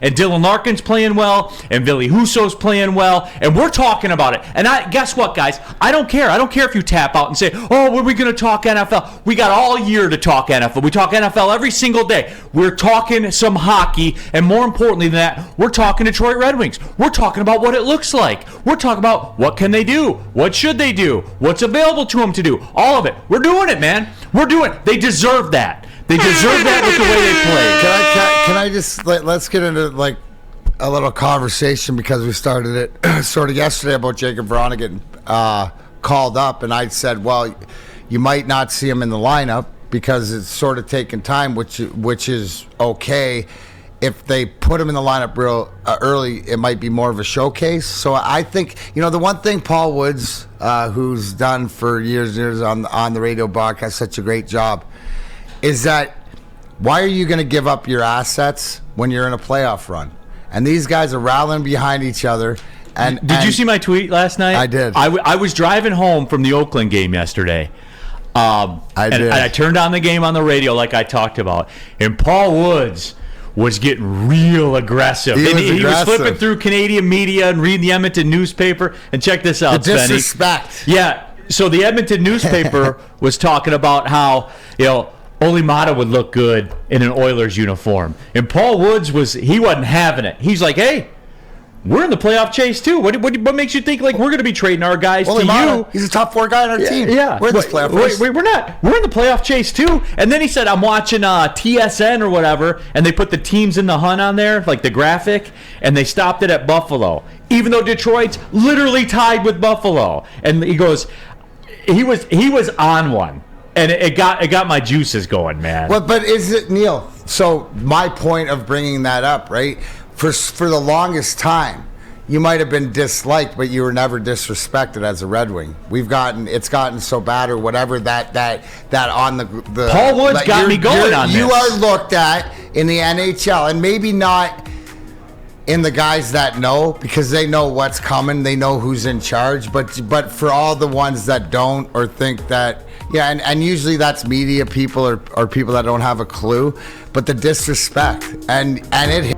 and Dylan Larkin's playing well, and Ville Husso's playing well, and we're talking about it. And guess what, guys? I don't care. I don't care if you tap out and say, oh, when are we going to talk NFL? We got all year to talk NFL. We talk NFL every single day. We're talking some hockey, and more importantly than that, we're talking Detroit Red Wings. We're talking about what it looks like. We're talking about what can they do? What should they do? What's available to them to do? All of it. We're doing it, man. We're doing it. They deserve that. They deserve that with the way they play. Can I just let's get into like a little conversation, because we started it sort of yesterday about Jacob Vrana getting called up, and I said, well, you might not see him in the lineup because it's sort of taking time, which is okay. If they put him in the lineup real early, it might be more of a showcase. So I think, the one thing Paul Woods, who's done for years and years on the radio broadcast, such a great job, is that why are you going to give up your assets when you're in a playoff run? And these guys are rallying behind each other. And did you see my tweet last night? I did. I was driving home from the Oakland game yesterday. I did. And I turned on the game on the radio like I talked about. And Paul Woods was getting real aggressive. He was flipping through Canadian media and reading the Edmonton newspaper. And check this out, the disrespect. Spenny. Yeah. So the Edmonton newspaper was talking about how, Ole Mata would look good in an Oilers uniform. And Paul Woods he wasn't having it. He's like, hey, we're in the playoff chase too. What makes you think like we're going to be trading our guys to you? He's a top 4 guy on our team. Yeah, we're in this playoff race. We're not. We're in the playoff chase too. And then he said, I'm watching TSN or whatever, and they put the teams in the hunt on there, like the graphic, and they stopped it at Buffalo, even though Detroit's literally tied with Buffalo. And he goes, he was on one. And it got my juices going, man. Well, but is it, Neil? So my point of bringing that up, right? For the longest time, you might have been disliked, but you were never disrespected as a Red Wing. It's gotten so bad or whatever that on the Paul Woods got me going on this. You are looked at in the NHL, and maybe not in the guys that know, because they know what's coming, they know who's in charge, but for all the ones that don't or think that, and usually that's media people or people that don't have a clue, but the disrespect and it